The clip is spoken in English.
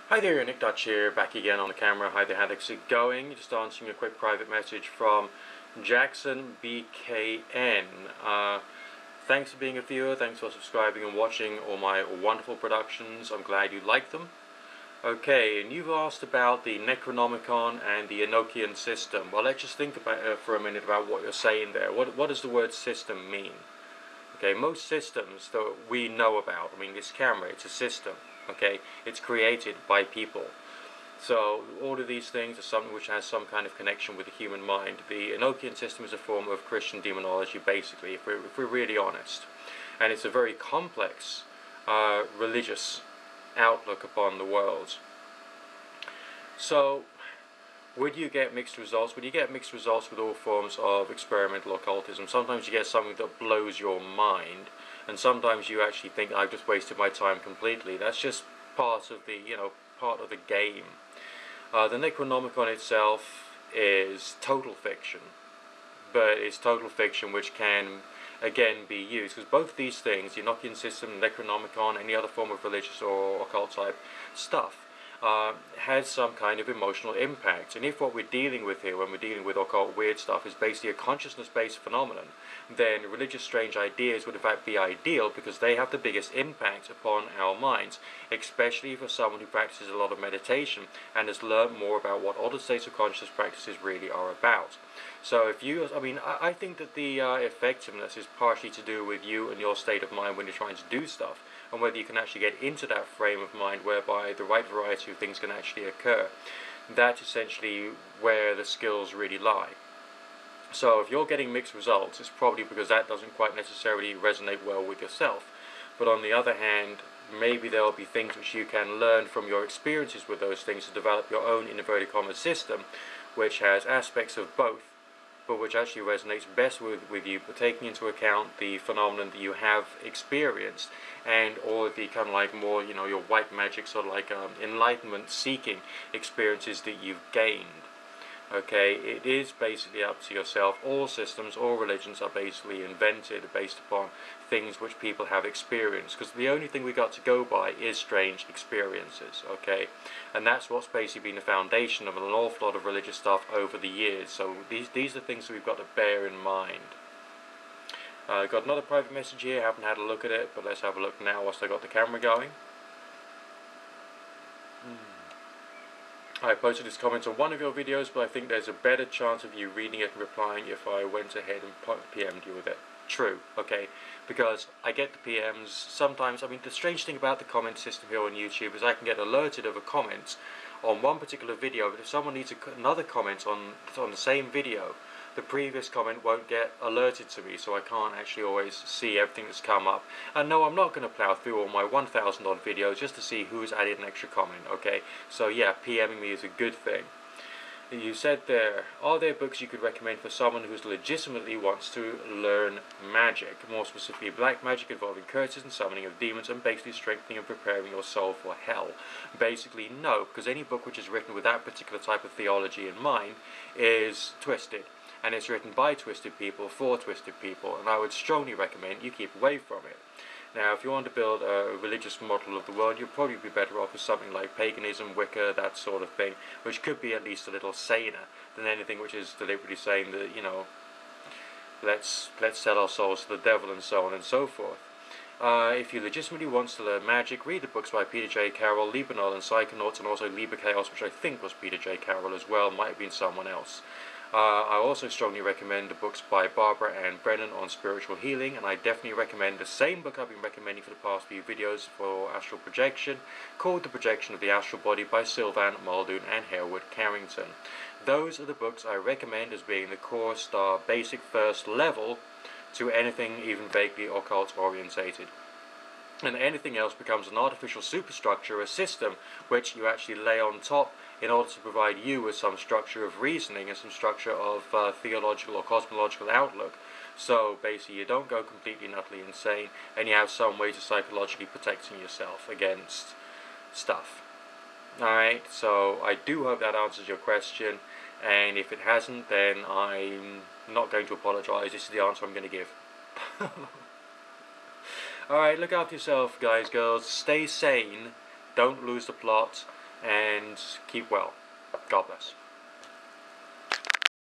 Hi there, Nick Dutch here, back again on the camera. Hi there, how's it going? Just answering a quick private message from Jackson BKN. Thanks for being a viewer, thanks for subscribing and watching all my wonderful productions. I'm glad you like them. Okay, and you've asked about the Necronomicon and the Enochian system. Well, let's just think about for a minute about what you're saying there. What does the word system mean? Okay, most systems that we know about, I mean, this camera, it's a system. Okay, it's created by people. So all of these things are something which has some kind of connection with the human mind. The Enochian system is a form of Christian demonology, basically, if we're really honest. And it's a very complex religious outlook upon the world. So would you get mixed results? Would you get mixed results with all forms of experimental occultism? Sometimes you get something that blows your mind, and sometimes you actually think, I've just wasted my time completely. That's just part of the, part of the game. The Necronomicon itself is total fiction, but it's total fiction which can, again, be used, because both these things, the Enochian system, Necronomicon, any other form of religious or occult type stuff, has some kind of emotional impact. And if what we're dealing with here, when we're dealing with occult weird stuff, is basically a consciousness-based phenomenon, then religious strange ideas would in fact be ideal, because they have the biggest impact upon our minds, especially for someone who practices a lot of meditation and has learned more about what other states of consciousness practices really are about. So if you, I think that the effectiveness is partially to do with you and your state of mind when you're trying to do stuff, and whether you can actually get into that frame of mind whereby the right variety of things can actually occur. That's essentially where the skills really lie. So if you're getting mixed results, it's probably because that doesn't quite necessarily resonate well with yourself. But on the other hand, maybe there will be things which you can learn from your experiences with those things to develop your own inverted commas system, which has aspects of both, but which actually resonates best with you, but taking into account the phenomenon that you have experienced, and or the kind of like more, your white magic, sort of like enlightenment seeking experiences that you've gained. Okay, it is basically up to yourself. All systems, all religions are basically invented based upon things which people have experienced, because the only thing we got to go by is strange experiences, okay? And that's what's basically been the foundation of an awful lot of religious stuff over the years. So these are things that we've got to bear in mind. Got another private message here, haven't had a look at it, but let's have a look now whilst I got the camera going. I posted this comment on one of your videos, but I think there's a better chance of you reading it and replying if I went ahead and PM'd you with it. True, okay, because I get the PMs sometimes. I mean, the strange thing about the comment system here on YouTube is I can get alerted of a comment on one particular video, but if someone needs another comment on the same video, the previous comment won't get alerted to me, so I can't actually always see everything that's come up. And no, I'm not going to plow through all my 1,000 odd videos just to see who's added an extra comment, okay? So yeah, PMing me is a good thing. You said there, are there books you could recommend for someone who legitimately wants to learn magic? More specifically, black magic involving curses and summoning of demons, and basically strengthening and preparing your soul for hell. Basically, no, because any book which is written with that particular type of theology in mind is twisted. And it's written by twisted people for twisted people, and I would strongly recommend you keep away from it. Now, if you want to build a religious model of the world, you'll probably be better off with something like paganism, Wicca, that sort of thing, which could be at least a little saner than anything which is deliberately saying that, let's sell our souls to the devil and so on and so forth. If you legitimately want to learn magic, read the books by Peter J. Carroll, Libanol and Psychonauts, and also Liber Chaos, which I think was Peter J. Carroll as well, might have been someone else. I also strongly recommend the books by Barbara and Brennan on spiritual healing, and I definitely recommend the same book I've been recommending for the past few videos for astral projection, called The Projection of the Astral Body by Sylvan Muldoon and Harewood Carrington. Those are the books I recommend as being the core star basic first level to anything even vaguely occult orientated. And anything else becomes an artificial superstructure, a system which you actually lay on top in order to provide you with some structure of reasoning and some structure of theological or cosmological outlook. So basically you don't go completely and utterly insane, and you have some way to psychologically protecting yourself against stuff. Alright, so I do hope that answers your question, and if it hasn't, then I'm not going to apologise. This is the answer I'm going to give. Alright, look after yourself, guys, girls. Stay sane. Don't lose the plot. and keep well. God bless.